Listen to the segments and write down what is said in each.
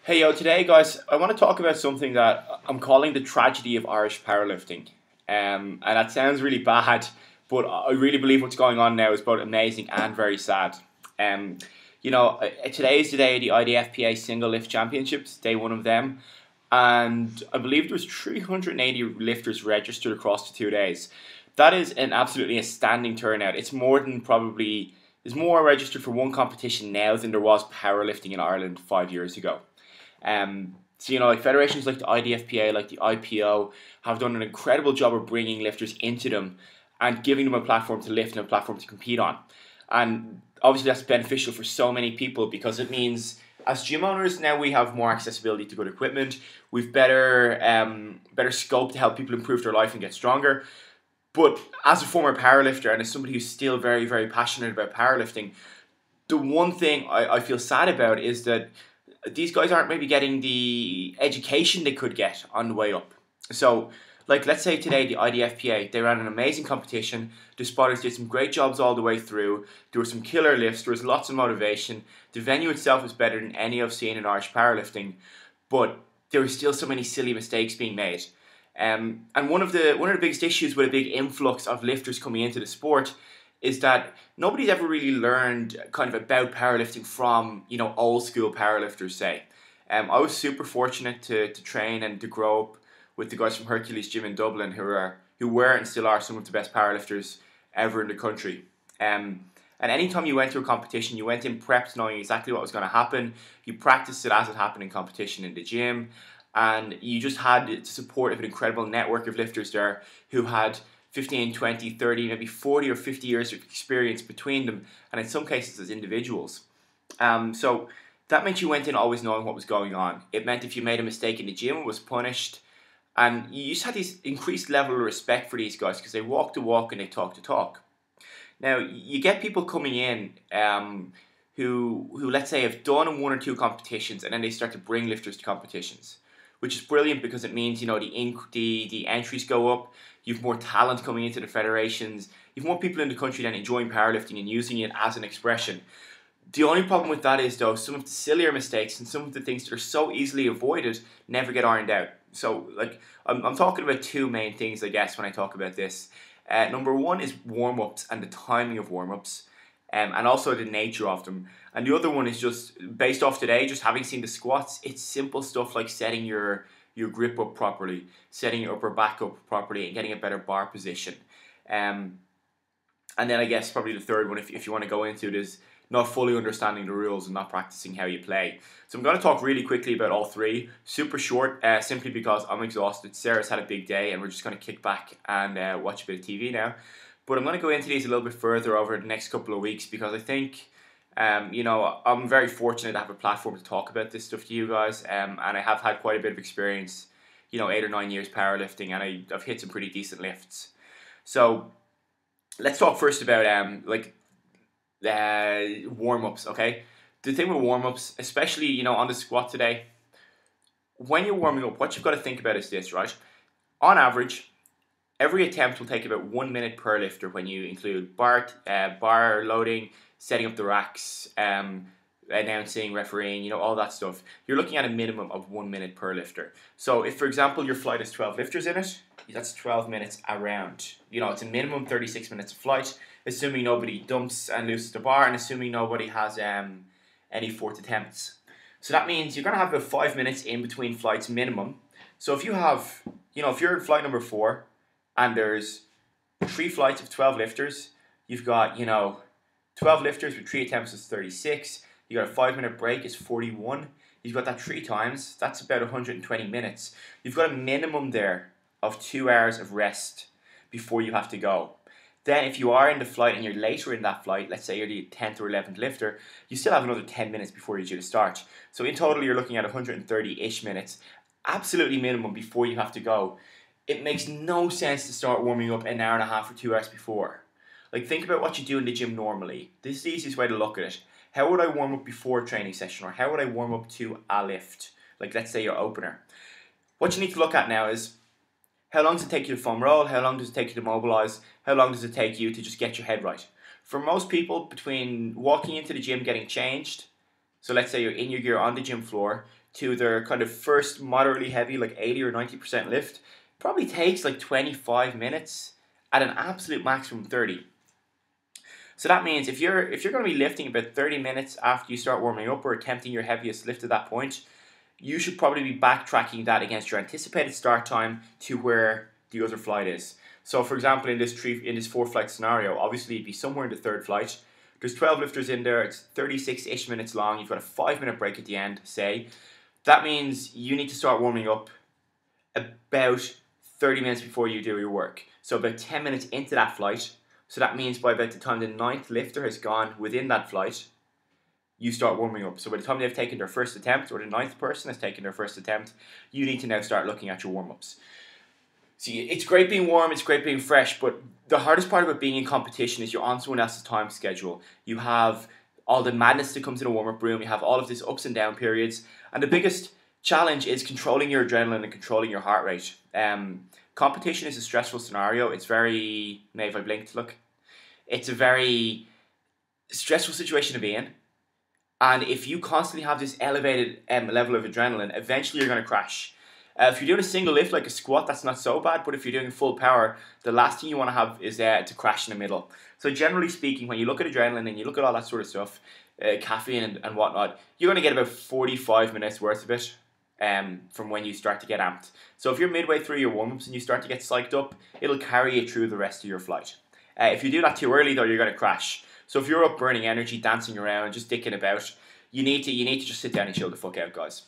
Hey yo, today guys, I want to talk about something that I'm calling the tragedy of Irish powerlifting. And that sounds really bad, but I really believe what's going on now is both amazing and very sad. Um, Today is the day of the IDFPA Single Lift Championships, day one of them. And I believe there was 380 lifters registered across the 2 days. That is an absolutely astounding turnout. There's more registered for one competition now than there was powerlifting in Ireland 5 years ago. Like federations like the IDFPA, like the IPO, have done an incredible job of bringing lifters into them and giving them a platform to lift and a platform to compete on. And obviously that's beneficial for so many people because it means as gym owners now we have more accessibility to good equipment. We've better scope to help people improve their life and get stronger. But as a former powerlifter and as somebody who's still very, very passionate about powerlifting, the one thing I feel sad about is that these guys aren't maybe getting the education they could get on the way up. So, like, let's say today the IDFPA, they ran an amazing competition. The spotters did some great jobs all the way through. There were some killer lifts. There was lots of motivation. The venue itself was better than any I've seen in Irish powerlifting, but there were still so many silly mistakes being made. And one of the biggest issues with a big influx of lifters coming into the sport is that nobody's ever really learned kind of about powerlifting from, old school powerlifters, say. I was super fortunate to train and to grow up with the guys from Hercules Gym in Dublin who were and still are some of the best powerlifters ever in the country. And anytime you went to a competition, you went in prepped knowing exactly what was going to happen. You practiced it as it happened in competition in the gym. And you just had the support of an incredible network of lifters there who had 15, 20, 30, maybe 40 or 50 years of experience between them, and in some cases as individuals. So that meant you went in always knowing what was going on. It meant if you made a mistake in the gym, it was punished. And you just had this increased level of respect for these guys because they walk the walk and they talk the talk. Now, you get people coming in who let's say, have done one or two competitions and then they start to bring lifters to competitions, which is brilliant because it means, the entries go up. You've more talent coming into the federations. You've more people in the country then enjoying powerlifting and using it as an expression. The only problem with that is, though, some of the sillier mistakes and some of the things that are so easily avoided never get ironed out. So, I'm talking about two main things, I guess, when I talk about this. Number one is warm-ups and the timing of warm-ups, and also the nature of them. And the other one is just, based off today, just having seen the squats, it's simple stuff like setting your grip up properly, setting your upper back up properly, and getting a better bar position. And then I guess probably the third one, if you want to go into it, is not fully understanding the rules and not practicing how you play. So I'm going to talk really quickly about all three, super short, simply because I'm exhausted. Sarah's had a big day and we're just going to kick back and watch a bit of TV now. But I'm going to go into these a little bit further over the next couple of weeks because I think, I'm very fortunate to have a platform to talk about this stuff to you guys. And I have had quite a bit of experience, 8 or 9 years powerlifting, and I've hit some pretty decent lifts. So let's talk first about warm-ups, okay? The thing with warm-ups, especially, on the squat today, when you're warming up, what you've got to think about is this, right? On average, every attempt will take about 1 minute per lifter when you include bar loading, setting up the racks, announcing, refereeing, all that stuff. You're looking at a minimum of 1 minute per lifter. So if, for example, your flight has 12 lifters in it, that's 12 minutes around. It's a minimum 36 minutes of flight, assuming nobody dumps and loses the bar and assuming nobody has any fourth attempts. So that means you're going to have about 5 minutes in between flights minimum. So if you have, if you're in flight number 4 and there's 3 flights of 12 lifters, you've got, 12 lifters with 3 attempts is 36. You got a 5 minute break is 41. You've got that 3 times. That's about 120 minutes. You've got a minimum there of 2 hours of rest before you have to go. Then if you are in the flight and you're later in that flight, let's say you're the 10th or 11th lifter, you still have another 10 minutes before you're due to start. So in total, you're looking at 130-ish minutes, absolutely minimum before you have to go. It makes no sense to start warming up an hour and a half or 2 hours before. Think about what you do in the gym normally. This is the easiest way to look at it. How would I warm up before a training session, or how would I warm up to a lift? Let's say your opener. What you need to look at now is, how long does it take you to foam roll? How long does it take you to mobilize? How long does it take you to just get your head right? For most people, between walking into the gym, getting changed, So let's say you're in your gear on the gym floor to their kind of first moderately heavy, like 80 or 90% lift. Probably takes like 25 minutes at an absolute maximum 30. So that means if you're going to be lifting about 30 minutes after you start warming up or attempting your heaviest lift at that point, you should probably be backtracking that against your anticipated start time to where the other flight is. So for example, in this 4-flight scenario, obviously it'd be somewhere in the third flight. There's 12 lifters in there, it's 36-ish minutes long, you've got a 5-minute break at the end, say. That means you need to start warming up about 30 minutes before you do your work. So about 10 minutes into that flight. So that means by about the time the 9th lifter has gone within that flight, you start warming up. So by the time they've taken their first attempt, or the 9th person has taken their first attempt, you need to now start looking at your warm-ups. See, it's great being warm, it's great being fresh, but the hardest part about being in competition is you're on someone else's time schedule. You have all the madness that comes in a warm-up room, you have all of these ups and down periods, and the biggest challenge is controlling your adrenaline and controlling your heart rate. Competition is a stressful scenario. It's very, Maeve, I blinked, look. It's a very stressful situation to be in. And if you constantly have this elevated level of adrenaline, eventually you're going to crash. If you're doing a single lift like a squat, that's not so bad. But if you're doing full power, the last thing you want to have is to crash in the middle. So generally speaking, when you look at adrenaline and you look at all that sort of stuff, caffeine and whatnot, you're going to get about 45 minutes worth of it from when you start to get amped. So if you're midway through your warm-ups and you start to get psyched up, it'll carry you through the rest of your flight. If you do that too early though, you're going to crash. So if you're up burning energy, dancing around, just dicking about, you need to just sit down and chill the fuck out, guys.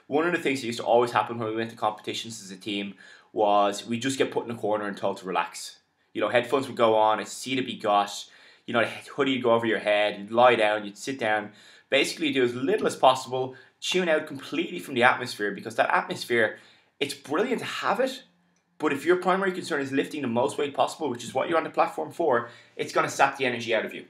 One of the things that used to always happen when we went to competitions as a team was we just get put in a corner and told to relax. You know, headphones would go on, a seat would be got, you know, the hoodie would go over your head, you'd lie down, you'd sit down, basically do as little as possible, tune out completely from the atmosphere, because that atmosphere, it's brilliant to have it, but if your primary concern is lifting the most weight possible, which is what you're on the platform for, it's going to sap the energy out of you.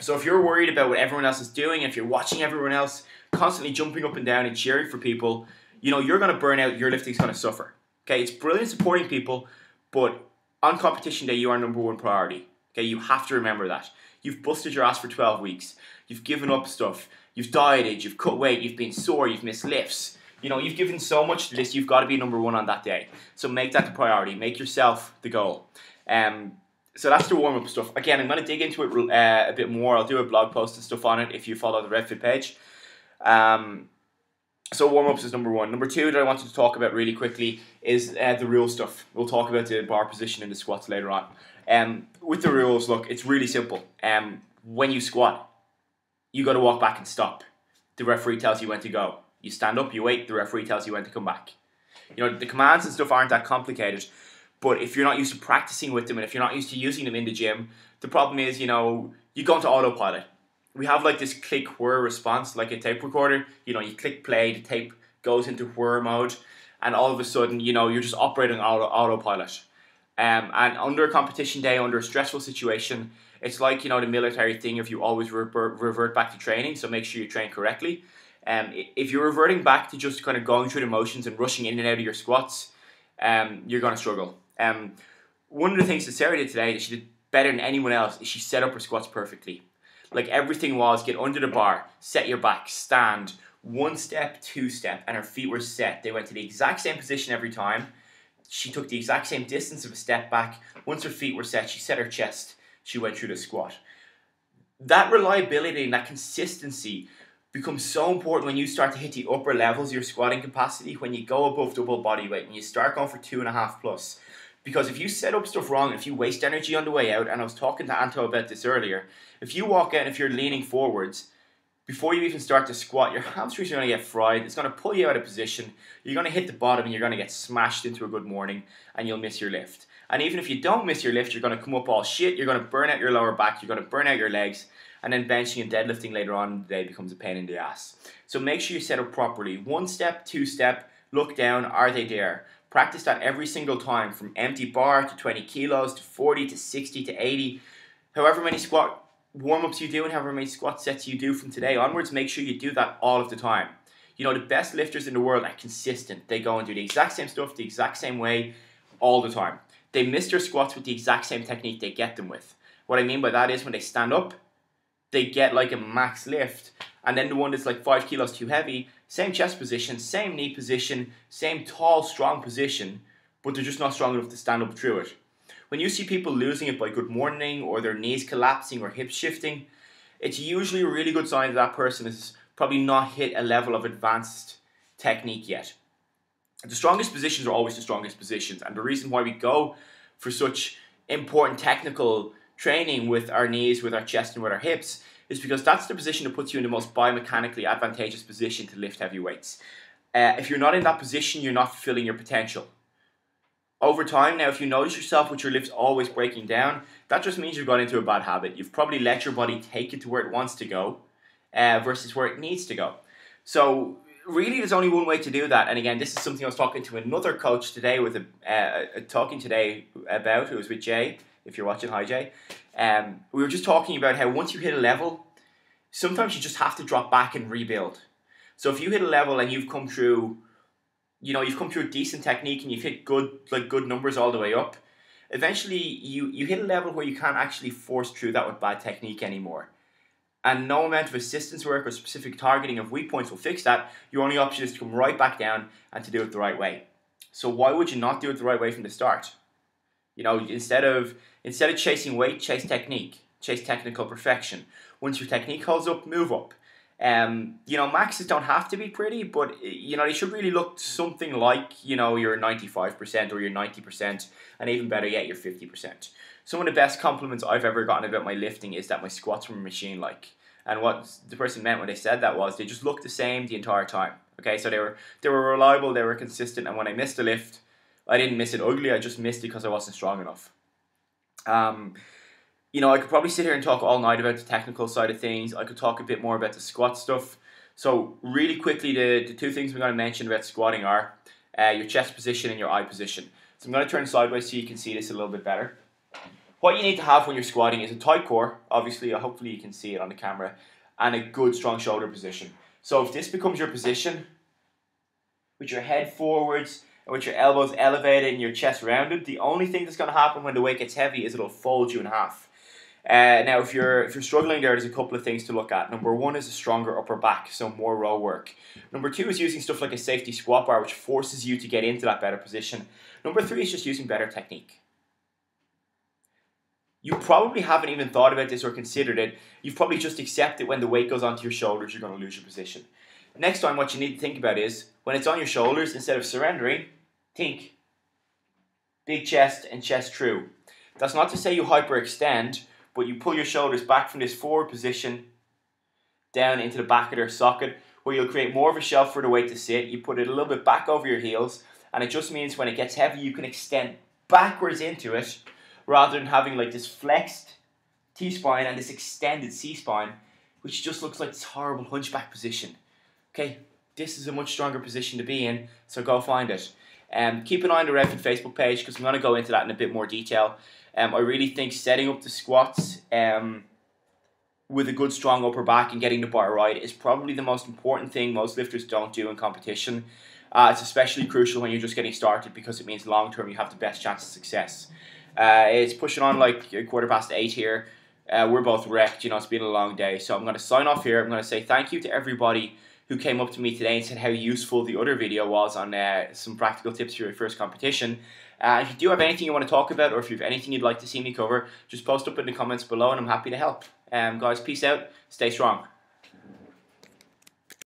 So if you're worried about what everyone else is doing, if you're watching everyone else constantly jumping up and down and cheering for people, you know, you're going to burn out, your lifting's going to suffer. Okay, it's brilliant supporting people, but on competition day, you are number one priority. Okay, you have to remember that. You've busted your ass for 12 weeks. You've given up stuff. You've dieted, you've cut weight, you've been sore, you've missed lifts. You know, you've given so much to this, you've got to be number one on that day. So make that the priority. Make yourself the goal. So that's the warm-up stuff. Again, I'm going to dig into it a bit more. I'll do a blog post and stuff on it if you follow the Redfit page. So warm-ups is number one. Number two that I wanted to talk about really quickly is the rule stuff. We'll talk about the bar position and the squats later on. With the rules, look, it's really simple. When you squat, you got to walk back and stop. The referee tells you when to go. You stand up, you wait, the referee tells you when to come back. You know, the commands and stuff aren't that complicated, but if you're not used to practicing with them and if you're not used to using them in the gym, the problem is, you know, you go into autopilot. We have like this click whir response, like a tape recorder. You know, you click play, the tape goes into whir mode, and all of a sudden, you know, you're just operating autopilot. And under a competition day, under a stressful situation, it's like, you know, the military thing if you always revert back to training, so make sure you train correctly. If you're reverting back to just kind of going through the motions and rushing in and out of your squats, you're going to struggle. One of the things that Sarah did today that she did better than anyone else is she set up her squats perfectly. Like everything was, get under the bar, set your back, stand, 1 step, 2 step, and her feet were set. They went to the exact same position every time. She took the exact same distance of a step back. Once her feet were set, she set her chest. She went through the squat. That reliability and that consistency becomes so important when you start to hit the upper levels of your squatting capacity, when you go above double body weight and you start going for 2.5 plus. Because if you set up stuff wrong, if you waste energy on the way out, and I was talking to Anto about this earlier, if you walk out and if you're leaning forwards, before you even start to squat, your hamstrings are going to get fried, it's going to pull you out of position, you're going to hit the bottom and you're going to get smashed into a good morning and you'll miss your lift. And even if you don't miss your lift, you're going to come up all shit, you're going to burn out your lower back, you're going to burn out your legs, and then benching and deadlifting later on in the day becomes a pain in the ass. So make sure you set up properly. 1 step, 2 step, look down, are they there? Practice that every single time, from empty bar to 20 kilos to 40 to 60 to 80. However many squat warm-ups you do and however many squat sets you do from today onwards, make sure you do that all of the time. You know, the best lifters in the world are consistent. They go and do the exact same stuff the exact same way all the time. They miss their squats with the exact same technique they get them with. What I mean by that is when they stand up, they get like a max lift, and then the one that's like 5 kilos too heavy, same chest position, same knee position, same tall, strong position, but they're just not strong enough to stand up through it. When you see people losing it by good morning, or their knees collapsing or hips shifting, it's usually a really good sign that that person has probably not hit a level of advanced technique yet. The strongest positions are always the strongest positions, and the reason why we go for such important technical training with our knees, with our chest, and with our hips is because that's the position that puts you in the most biomechanically advantageous position to lift heavy weights. If you're not in that position, you're not fulfilling your potential. Over time now, if you notice yourself with your lifts always breaking down, that just means you've got into a bad habit. You've probably let your body take it to where it wants to go versus where it needs to go. So really, there's only one way to do that. And again, this is something I was talking to another coach today about. It was with Jay. If you're watching, hi Jay. We were just talking about how once you hit a level, sometimes you just have to drop back and rebuild. So if you hit a level and you've come through a decent technique and you've hit good numbers all the way up, eventually you hit a level where you can't actually force through that with bad technique anymore. And no amount of assistance work or specific targeting of weak points will fix that. Your only option is to come right back down and to do it the right way. So why would you not do it the right way from the start? Instead of chasing weight, chase technique, chase technical perfection. Once your technique holds up, move up. Maxes don't have to be pretty, but they should really look something like your 95% or your 90%, and even better yet, your 50%. Some of the best compliments I've ever gotten about my lifting is that my squats were machine-like. And what the person meant when they said that was they just looked the same the entire time. Okay, so they were reliable, they were consistent, and when I missed a lift, I didn't miss it ugly, I just missed it because I wasn't strong enough. I could probably sit here and talk all night about the technical side of things. I could talk a bit more about the squat stuff. So really quickly, the two things we're going to mention about squatting are your chest position and your eye position. So I'm going to turn sideways so you can see this a little bit better. What you need to have when you're squatting is a tight core, obviously, hopefully you can see it on the camera, and a good strong shoulder position. So if this becomes your position, with your head forwards, and with your elbows elevated and your chest rounded, the only thing that's going to happen when the weight gets heavy is it'll fold you in half. Now, if you're struggling there's a couple of things to look at. Number one is a stronger upper back, so more row work. Number two is using stuff like a safety squat bar, which forces you to get into that better position. Number three is just using better technique. You probably haven't even thought about this or considered it. You've probably just accepted when the weight goes onto your shoulders, you're going to lose your position. Next time, what you need to think about is, when it's on your shoulders, instead of surrendering, think big chest and chest true. That's not to say you hyperextend, but you pull your shoulders back from this forward position down into the back of their socket, where you'll create more of a shelf for the weight to sit. You put it a little bit back over your heels, and it just means when it gets heavy, you can extend backwards into it, rather than having like this flexed T-spine and this extended C-spine, which just looks like this horrible hunchback position. Okay, this is a much stronger position to be in, so go find it. Keep an eye on the Redfin Facebook page, because I'm going to go into that in a bit more detail. I really think setting up the squats with a good strong upper back and getting the bar right is probably the most important thing most lifters don't do in competition. It's especially crucial when you're just getting started, because it means long term you have the best chance of success. It's pushing on like 8:15 here. We're both wrecked, it's been a long day. So I'm going to sign off here. I'm going to say thank you to everybody who came up to me today and said how useful the other video was on some practical tips for your first competition. If you do have anything you want to talk about, or if you have anything you'd like to see me cover, just post up in the comments below and I'm happy to help. Guys, peace out. Stay strong.